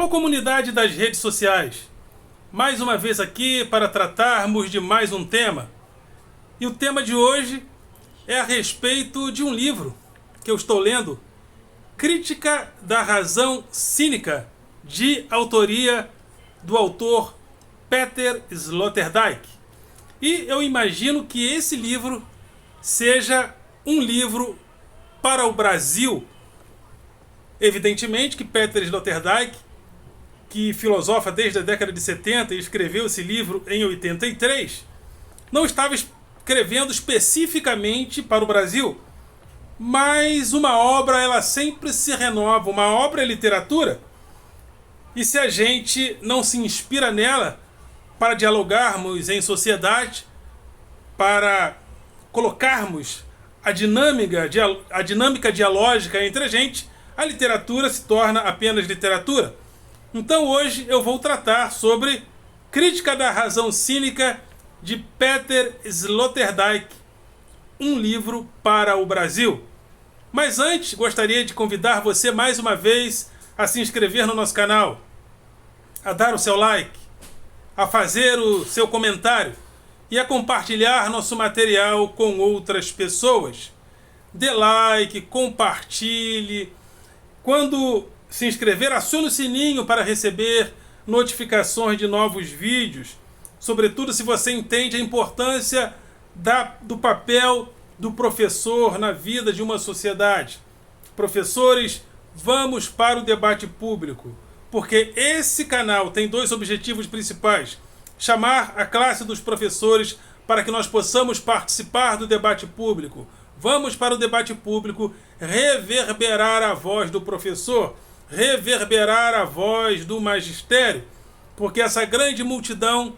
Alô, comunidade das redes sociais! Mais uma vez aqui para tratarmos de mais um tema. E o tema de hoje é a respeito de um livro que eu estou lendo, Crítica da Razão Cínica, de autoria do autor Peter Sloterdijk. E eu imagino que esse livro seja um livro para o Brasil. Evidentemente que Peter Sloterdijk, que filosofa desde a década de 70 e escreveu esse livro em 83, não estava escrevendo especificamente para o Brasil, mas uma obra ela sempre se renova, uma obra é literatura, e se a gente não se inspira nela para dialogarmos em sociedade, para colocarmos a dinâmica dialógica entre a gente, a literatura se torna apenas literatura. Então hoje eu vou tratar sobre Crítica da Razão Cínica, de Peter Sloterdijk, um livro para o Brasil. Mas antes, gostaria de convidar você mais uma vez a se inscrever no nosso canal, a dar o seu like, a fazer o seu comentário e a compartilhar nosso material com outras pessoas. Dê like, compartilhe. Quando se inscrever, acione o sininho para receber notificações de novos vídeos. Sobretudo se você entende a importância do papel do professor na vida de uma sociedade. Professores, vamos para o debate público, porque esse canal tem dois objetivos principais: chamar a classe dos professores para que nós possamos participar do debate público. Vamos para o debate público, reverberar a voz do professor, reverberar a voz do magistério, porque essa grande multidão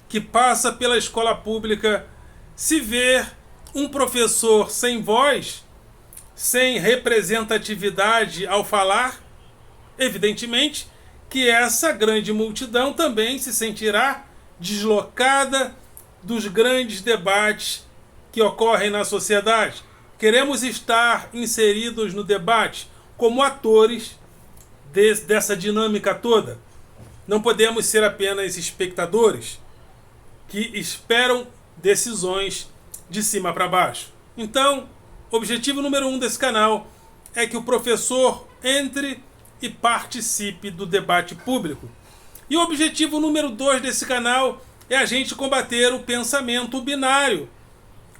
que passa pela escola pública, se ver um professor sem voz, sem representatividade ao falar, evidentemente que essa grande multidão também se sentirá deslocada dos grandes debates que ocorrem na sociedade. Queremos estar inseridos no debate como atores dessa dinâmica toda. Não podemos ser apenas espectadores que esperam decisões de cima para baixo. Então, objetivo número 1 desse canal é que o professor entre e participe do debate público. E o objetivo número 2 desse canal é a gente combater o pensamento binário.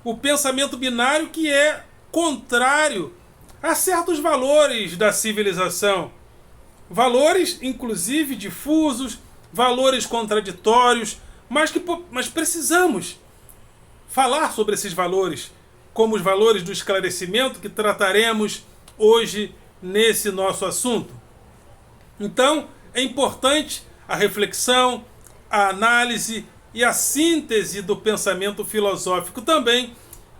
O pensamento binário que é contrário a certos valores da civilização. Valores, inclusive, difusos, valores contraditórios, mas precisamos falar sobre esses valores, como os valores do esclarecimento que trataremos hoje nesse nosso assunto. Então, é importante a reflexão, a análise e a síntese do pensamento filosófico também,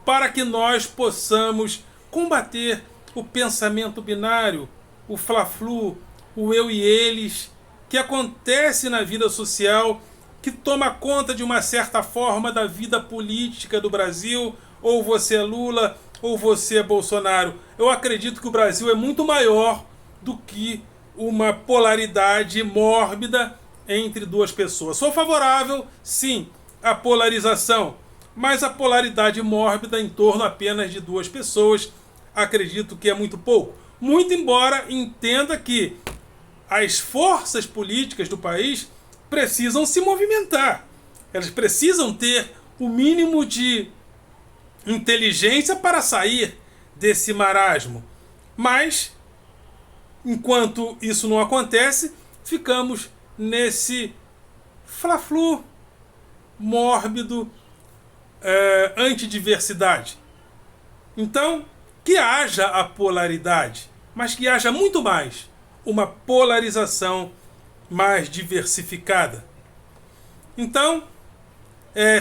para que nós possamos combater o pensamento binário, o fla-flu, o eu e eles, que acontece na vida social, que toma conta de uma certa forma da vida política do Brasil. Ou você é Lula, ou você é Bolsonaro. Eu acredito que o Brasil é muito maior do que uma polaridade mórbida entre duas pessoas. Sou favorável, sim, à polarização, mas a polaridade mórbida em torno apenas de duas pessoas, acredito que é muito pouco. Muito embora entenda que as forças políticas do país precisam se movimentar. Elas precisam ter o mínimo de inteligência para sair desse marasmo. Mas, enquanto isso não acontece, ficamos nesse fla-flu mórbido, antidiversidade. Então, que haja a polaridade, mas que haja muito mais uma polarização mais diversificada. Então,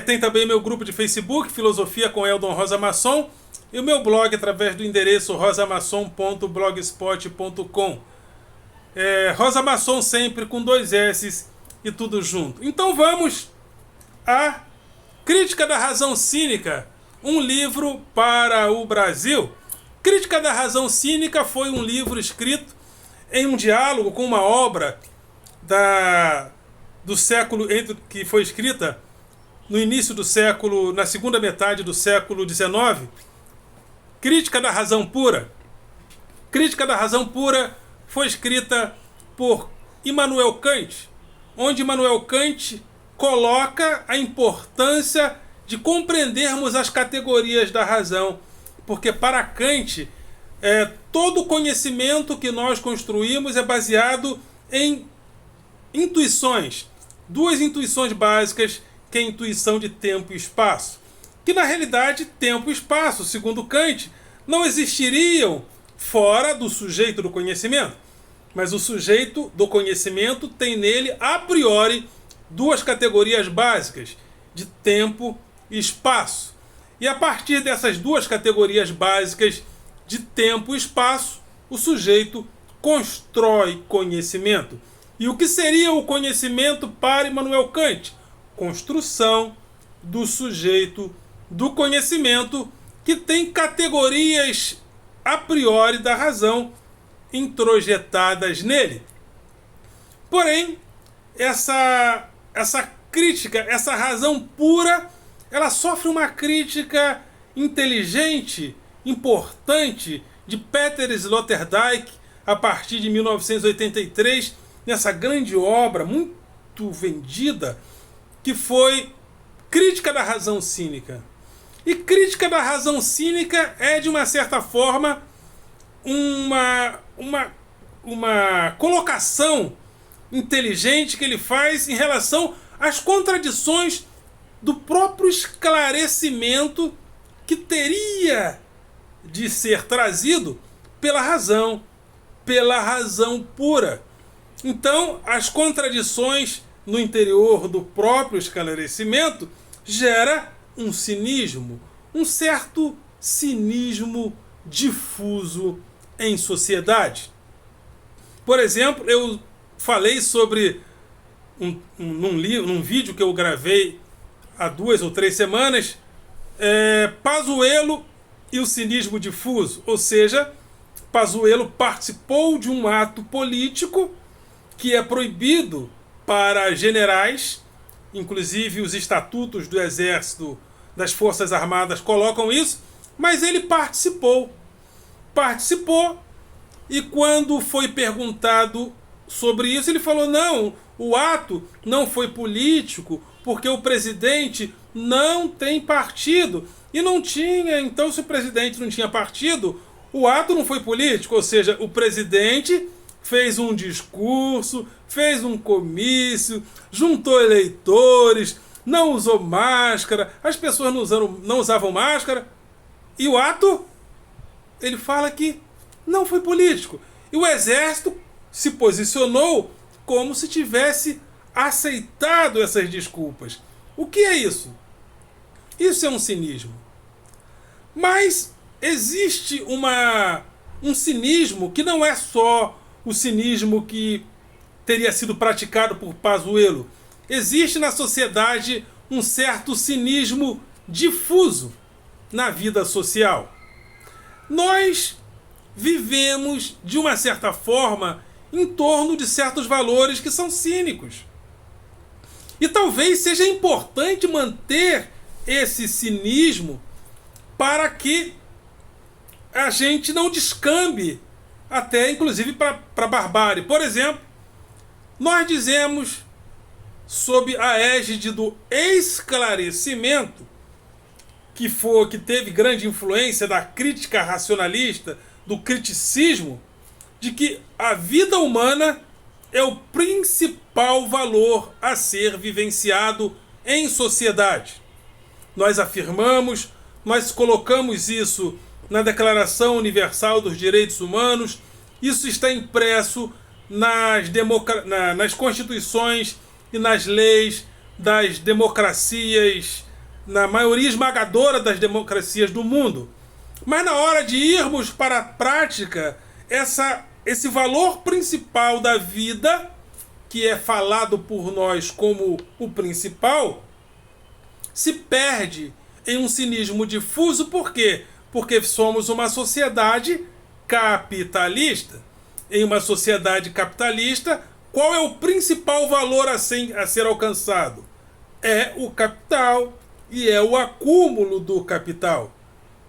tem também meu grupo de Facebook, Filosofia com Eldon Rosa Masson, e o meu blog através do endereço rosamasson.blogspot.com. Rosa Masson sempre com 2 S e tudo junto. Então vamos à Crítica da Razão Cínica, um livro para o Brasil. Crítica da Razão Cínica foi um livro escrito em um diálogo com uma obra do século, que foi escrita no início do século, na segunda metade do século XIX, Crítica da Razão Pura. Crítica da Razão Pura foi escrita por Immanuel Kant, onde Immanuel Kant coloca a importância de compreendermos as categorias da razão, porque para Kant todo conhecimento que nós construímos é baseado em intuições, duas intuições básicas, que é a intuição de tempo e espaço, que na realidade tempo e espaço, segundo Kant, não existiriam fora do sujeito do conhecimento, mas o sujeito do conhecimento tem nele a priori duas categorias básicas, de tempo e espaço. E a partir dessas duas categorias básicas de tempo e espaço, o sujeito constrói conhecimento. E o que seria o conhecimento para Immanuel Kant? Construção do sujeito do conhecimento, que tem categorias a priori da razão introjetadas nele. Porém, essa crítica, essa razão pura, ela sofre uma crítica inteligente, importante, de Peter Sloterdijk, a partir de 1983, nessa grande obra muito vendida, que foi Crítica da Razão Cínica. E Crítica da Razão Cínica é, de uma certa forma, uma colocação inteligente que ele faz em relação às contradições do próprio esclarecimento que teria de ser trazido pela razão pura. Então, as contradições no interior do próprio esclarecimento gera um cinismo, um certo cinismo difuso em sociedade. Por exemplo, eu falei sobre num vídeo que eu gravei há 2 ou 3 semanas, Pazuello e o cinismo difuso. Ou seja, Pazuello participou de um ato político que é proibido para generais, inclusive os estatutos do Exército, das Forças Armadas colocam isso, mas ele participou, e quando foi perguntado sobre isso, ele falou: não, o ato não foi político, porque o presidente não tem partido. E não tinha, então, se o presidente não tinha partido, o ato não foi político. Ou seja, o presidente fez um discurso, fez um comício, juntou eleitores, não usou máscara, as pessoas não usavam máscara, e o ato, ele fala que não foi político. E o Exército se posicionou como se tivesse aceitado essas desculpas. O que é isso? Isso é um cinismo. Mas existe um cinismo que não é só o cinismo que teria sido praticado por Pazuello. Existe na sociedade um certo cinismo difuso na vida social. Nós vivemos, de uma certa forma, em torno de certos valores que são cínicos. E talvez seja importante manter esse cinismo para que a gente não descambe até, inclusive, para a barbárie. Por exemplo, nós dizemos, sob a égide do esclarecimento, que teve grande influência da crítica racionalista, do criticismo, de que a vida humana é o principal valor a ser vivenciado em sociedade. Nós afirmamos, nós colocamos isso na Declaração Universal dos Direitos Humanos, isso está impresso nas constituições e nas leis das democracias, na maioria esmagadora das democracias do mundo. Mas na hora de irmos para a prática, esse valor principal da vida, que é falado por nós como o principal, se perde em um cinismo difuso. Por quê? Porque somos uma sociedade capitalista. Em uma sociedade capitalista, qual é o principal valor a ser alcançado? É o capital e é o acúmulo do capital.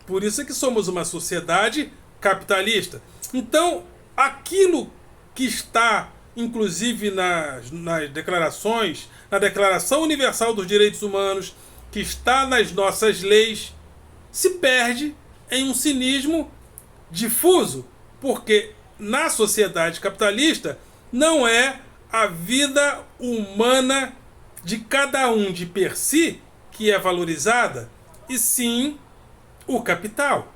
Por isso é que somos uma sociedade capitalista. Então, aquilo que está, inclusive, nas declarações, na Declaração Universal dos Direitos Humanos, que está nas nossas leis, se perde em um cinismo difuso, porque na sociedade capitalista não é a vida humana de cada um de per si que é valorizada, e sim o capital.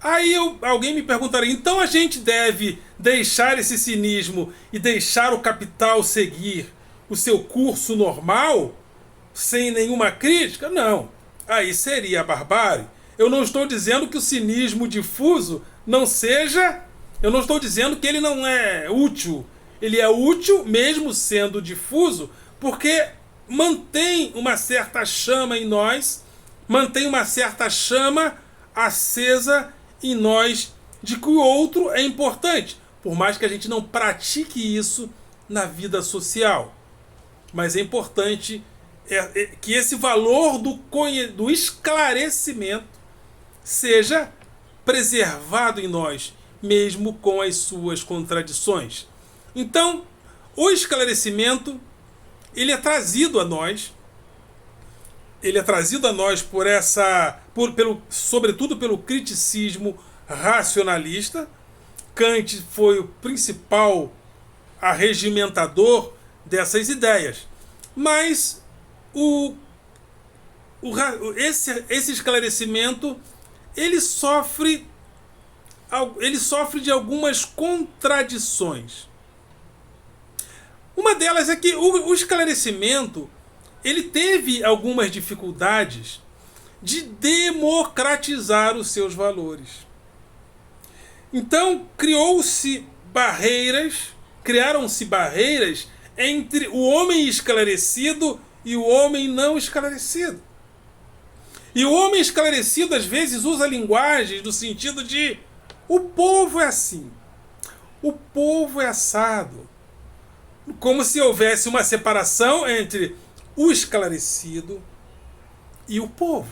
Aí alguém me perguntaria, então a gente deve deixar esse cinismo e deixar o capital seguir o seu curso normal, sem nenhuma crítica? Não. Aí seria a barbárie. Eu não estou dizendo que o cinismo difuso não seja... Eu não estou dizendo que ele não é útil. Ele é útil, mesmo sendo difuso, porque mantém uma certa chama em nós, mantém uma certa chama acesa em nós de que o outro é importante, por mais que a gente não pratique isso na vida social. Mas é importante que esse valor do esclarecimento seja preservado em nós, mesmo com as suas contradições. Então, o esclarecimento, ele é trazido a nós, sobretudo pelo criticismo racionalista. Kant foi o principal arregimentador dessas ideias. Mas esse esclarecimento ele sofre de algumas contradições. Uma delas é que o esclarecimento ele teve algumas dificuldades de democratizar os seus valores. Então criaram-se barreiras entre o homem esclarecido e o homem não esclarecido. E o homem esclarecido às vezes usa linguagens no sentido de o povo é assim, o povo é assado, como se houvesse uma separação entre o esclarecido e o povo.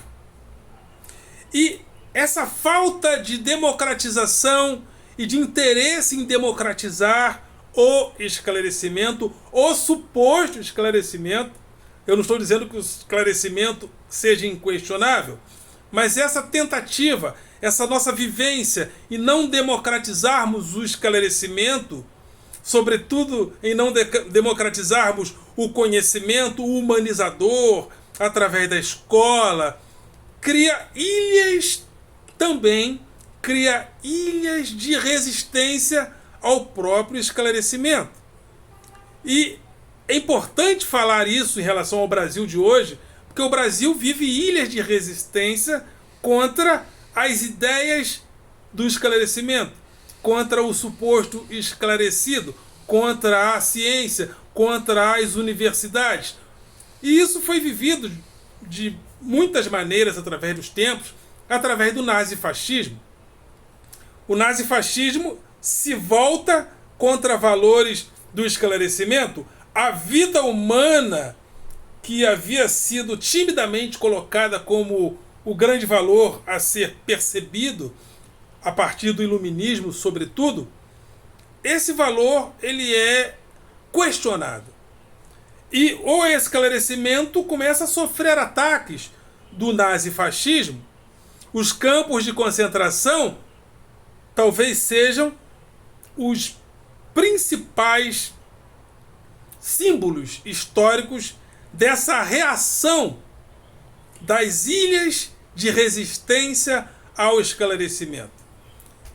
E essa falta de democratização e de interesse em democratizar o esclarecimento, o suposto esclarecimento, eu não estou dizendo que o esclarecimento seja inquestionável, mas essa tentativa, essa nossa vivência em não democratizarmos o esclarecimento, sobretudo em não democratizarmos o conhecimento humanizador através da escola, cria ilhas de resistência ao próprio esclarecimento. E é importante falar isso em relação ao Brasil de hoje, porque o Brasil vive ilhas de resistência contra as ideias do esclarecimento, contra o suposto esclarecido, contra a ciência, contra as universidades. E isso foi vivido de muitas maneiras através dos tempos, através do nazifascismo. O nazifascismo se volta contra valores do esclarecimento. A vida humana, que havia sido timidamente colocada como o grande valor a ser percebido a partir do iluminismo, sobretudo, esse valor ele é questionado. E o esclarecimento começa a sofrer ataques do nazifascismo. Os campos de concentração talvez sejam os principais símbolos históricos dessa reação das ilhas de resistência ao esclarecimento.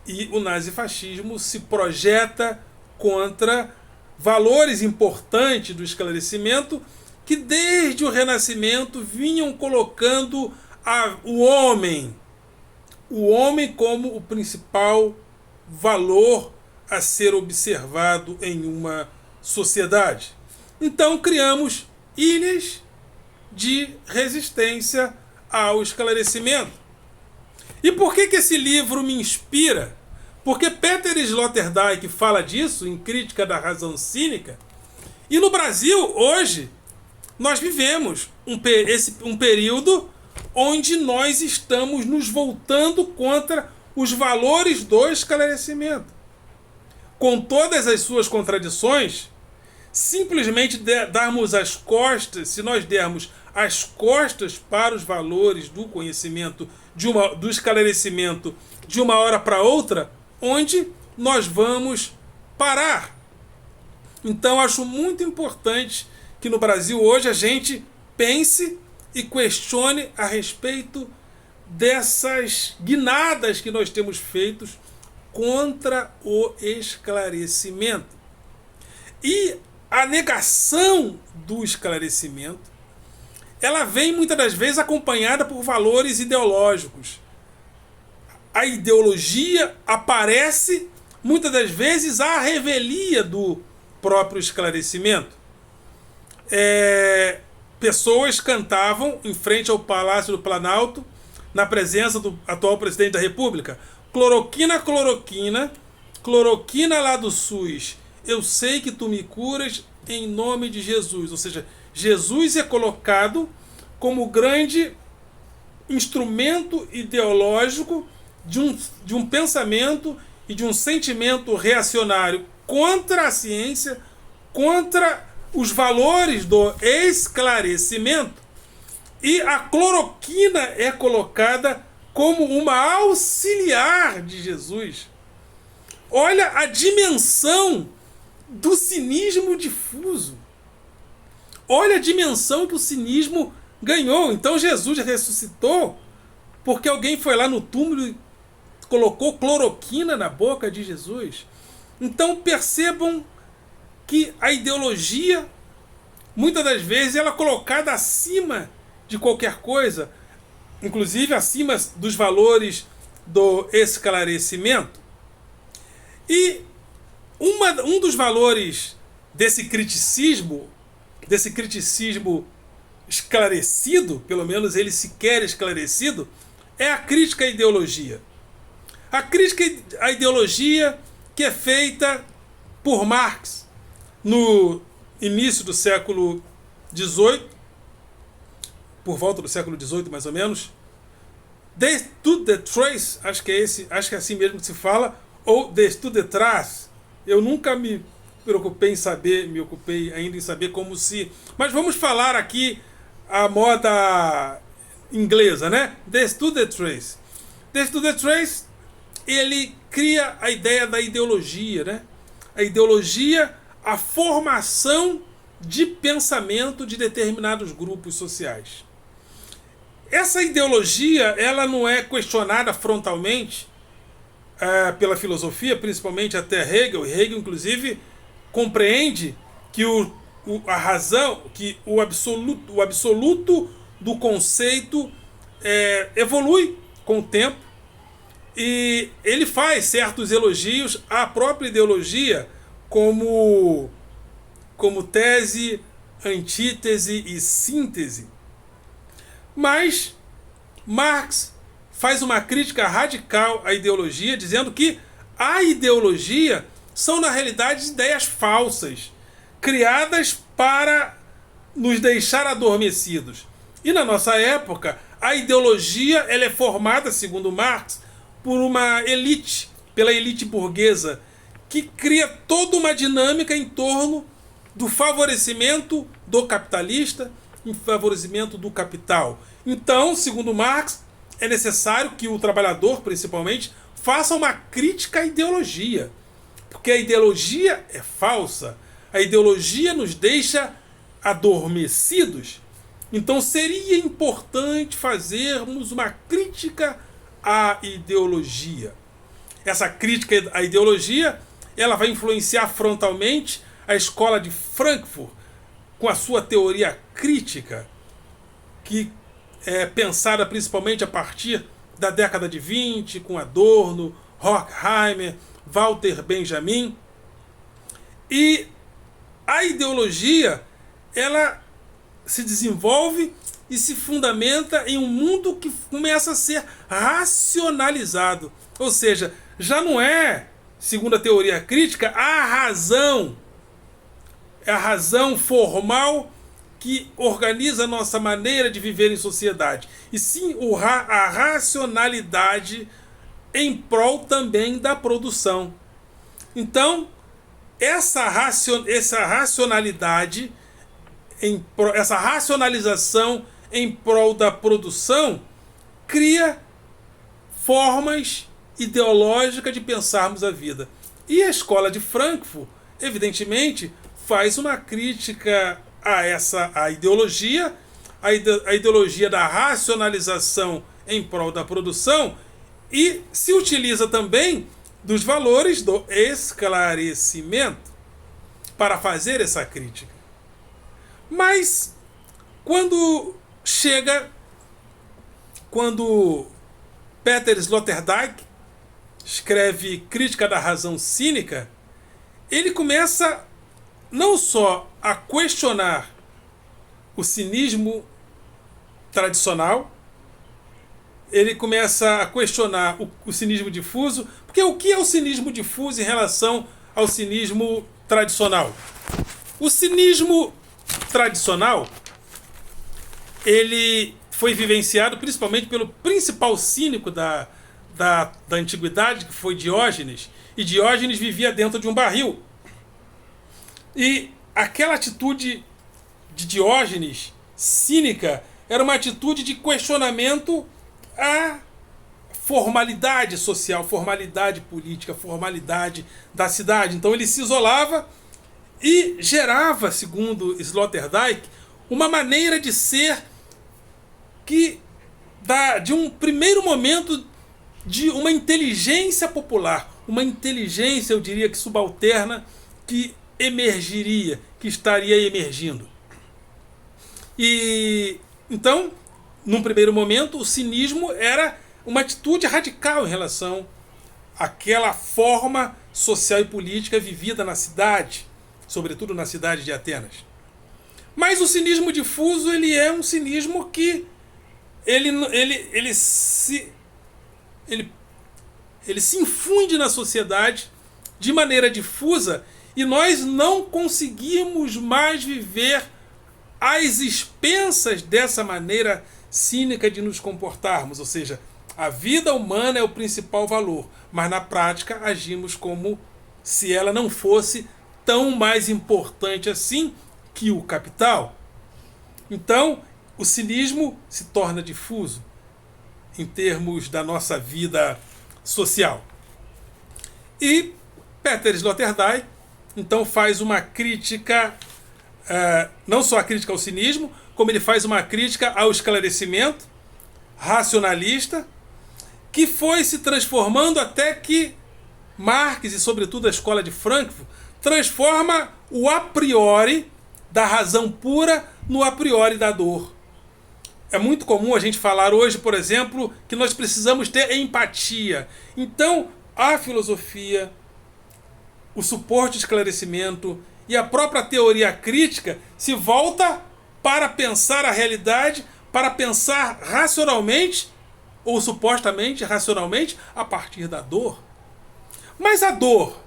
E o nazifascismo se projeta contra valores importantes do esclarecimento que desde o Renascimento vinham colocando o homem como o principal valor a ser observado em uma sociedade. Então criamos ilhas de resistência ao esclarecimento. E por que esse livro me inspira? Porque Peter Sloterdijk fala disso em Crítica da Razão Cínica. E no Brasil, hoje, nós vivemos um período onde nós estamos nos voltando contra os valores do esclarecimento. Com todas as suas contradições, simplesmente darmos as costas, se nós dermos as costas para os valores do conhecimento, do esclarecimento de uma hora para outra, onde nós vamos parar. Então, acho muito importante que no Brasil hoje a gente pense e questione a respeito dessas guinadas que nós temos feito contra o esclarecimento. E a negação do esclarecimento, ela vem muitas das vezes acompanhada por valores ideológicos. A ideologia aparece muitas das vezes à revelia do próprio esclarecimento. Pessoas cantavam em frente ao Palácio do Planalto, na presença do atual presidente da República: cloroquina, cloroquina, cloroquina lá do SUS, eu sei que tu me curas em nome de Jesus. Ou seja, Jesus é colocado como grande instrumento ideológico de um pensamento e de um sentimento reacionário contra a ciência, contra os valores do esclarecimento. E a cloroquina é colocada como uma auxiliar de Jesus. Olha a dimensão do cinismo difuso. Olha a dimensão que o cinismo ganhou. Então Jesus ressuscitou porque alguém foi lá no túmulo e colocou cloroquina na boca de Jesus. Então percebam que a ideologia, muitas das vezes, ela é colocada acima de qualquer coisa, inclusive acima dos valores do esclarecimento. E um dos valores desse criticismo esclarecido, pelo menos ele se quer esclarecido, é a crítica à ideologia. A crítica à ideologia que é feita por Marx no início do século XVIII, por volta do século XVIII mais ou menos. De Estude de Trace, acho que é assim mesmo que se fala, ou De Estude de Trace. Eu nunca me ocupei ainda em saber como se... Mas vamos falar aqui a moda inglesa, né? The Estude de Trace. The Estude de Trace, ele cria a ideia da ideologia, né? A ideologia, a formação de pensamento de determinados grupos sociais. Essa ideologia, ela não é questionada frontalmente pela filosofia, principalmente até Hegel. Hegel, inclusive, compreende que a razão, que o absoluto do conceito evolui com o tempo, e ele faz certos elogios à própria ideologia como tese, antítese e síntese. Mas Marx faz uma crítica radical à ideologia, dizendo que a ideologia são, na realidade, ideias falsas, criadas para nos deixar adormecidos. E na nossa época, a ideologia ela é formada, segundo Marx, por uma elite, pela elite burguesa, que cria toda uma dinâmica em torno do favorecimento do capitalista, em favorecimento do capital. Então, segundo Marx, é necessário que o trabalhador, principalmente, faça uma crítica à ideologia. Porque a ideologia é falsa. A ideologia nos deixa adormecidos. Então seria importante fazermos uma crítica à ideologia. Essa crítica à ideologia, ela vai influenciar frontalmente a escola de Frankfurt, com a sua teoria crítica, que é pensada principalmente a partir da década de 20, com Adorno, Horkheimer, Walter Benjamin. E a ideologia, ela se desenvolve e se fundamenta em um mundo que começa a ser racionalizado. Ou seja, já não é, segundo a teoria crítica, a razão. É a razão formal que organiza a nossa maneira de viver em sociedade. E sim a racionalidade em prol também da produção. Então, essa racionalidade, essa racionalização em prol da produção, cria formas ideológicas de pensarmos a vida. E a escola de Frankfurt, evidentemente, faz uma crítica a ideologia, a ideologia da racionalização em prol da produção, e se utiliza também dos valores do esclarecimento para fazer essa crítica. Mas quando Peter Sloterdijk escreve Crítica da Razão Cínica, ele começa não só a questionar o cinismo tradicional, ele começa a questionar o cinismo difuso, porque o que é o cinismo difuso em relação ao cinismo tradicional? O cinismo tradicional, ele foi vivenciado principalmente pelo principal cínico da antiguidade, que foi Diógenes, e Diógenes vivia dentro de um barril. E aquela atitude de Diógenes, cínica, era uma atitude de questionamento à formalidade social, formalidade política, formalidade da cidade. Então ele se isolava e gerava, segundo Sloterdijk, uma maneira de ser de um primeiro momento de uma inteligência popular, uma inteligência, eu diria que subalterna, que emergiria, que estaria emergindo. E então, num primeiro momento, o cinismo era uma atitude radical em relação àquela forma social e política vivida na cidade, sobretudo na cidade de Atenas. Mas o cinismo difuso, ele é um cinismo que ele se infunde na sociedade de maneira difusa, e nós não conseguimos mais viver às expensas dessa maneira cínica de nos comportarmos. Ou seja, a vida humana é o principal valor, mas na prática agimos como se ela não fosse tão mais importante assim que o capital. Então, o cinismo se torna difuso em termos da nossa vida social. E Peter Sloterdijk então faz uma crítica, não só a crítica ao cinismo, como ele faz uma crítica ao esclarecimento racionalista, que foi se transformando até que Marx, e sobretudo a escola de Frankfurt, transforma o a priori da razão pura no a priori da dor. É muito comum a gente falar hoje, por exemplo, que nós precisamos ter empatia. Então, a filosofia, o suporte de esclarecimento e a própria teoria crítica se volta para pensar a realidade, para pensar racionalmente, ou supostamente racionalmente, a partir da dor. Mas a dor,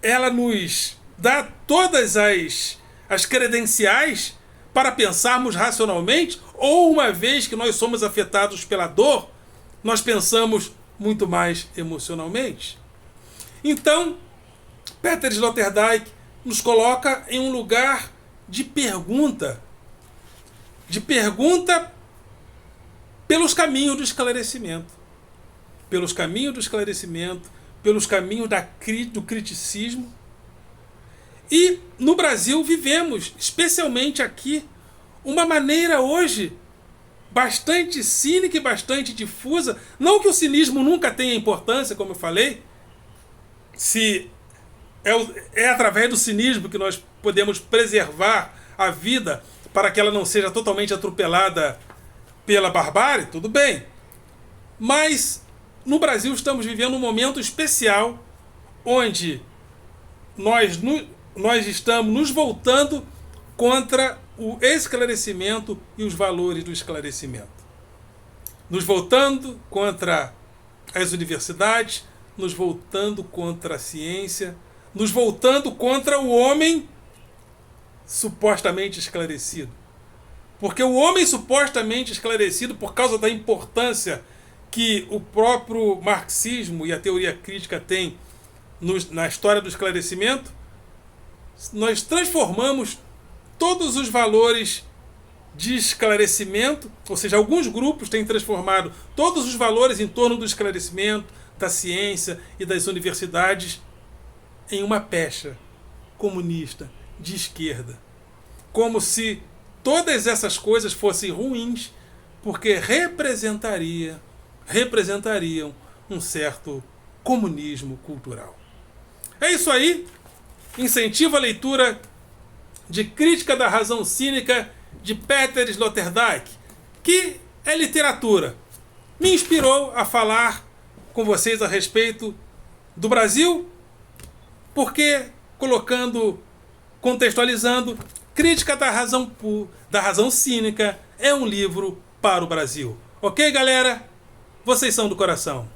ela nos dá todas as credenciais para pensarmos racionalmente, ou uma vez que nós somos afetados pela dor, nós pensamos muito mais emocionalmente. Então, Peter Sloterdijk nos coloca em um lugar de pergunta pelos caminhos do esclarecimento, pelos caminhos do criticismo. E no Brasil vivemos, especialmente aqui, uma maneira hoje bastante cínica e bastante difusa. Não que o cinismo nunca tenha importância, como eu falei, se é através do cinismo que nós podemos preservar a vida para que ela não seja totalmente atropelada pela barbárie, tudo bem. Mas no Brasil estamos vivendo um momento especial onde nós estamos nos voltando contra o esclarecimento e os valores do esclarecimento. Nos voltando contra as universidades, nos voltando contra a ciência, nos voltando contra o homem supostamente esclarecido. Porque o homem supostamente esclarecido, por causa da importância que o próprio marxismo e a teoria crítica têm na história do esclarecimento, nós transformamos todos os valores de esclarecimento, ou seja, alguns grupos têm transformado todos os valores em torno do esclarecimento, da ciência e das universidades em uma pecha comunista, de esquerda. Como se todas essas coisas fossem ruins, porque representariam um certo comunismo cultural. É isso aí. Incentivo a leitura de Crítica da Razão Cínica de Peter Sloterdijk, que é literatura. Me inspirou a falar com vocês a respeito do Brasil, porque contextualizando, Crítica da Razão Cínica é um livro para o Brasil. Ok, galera? Vocês são do coração.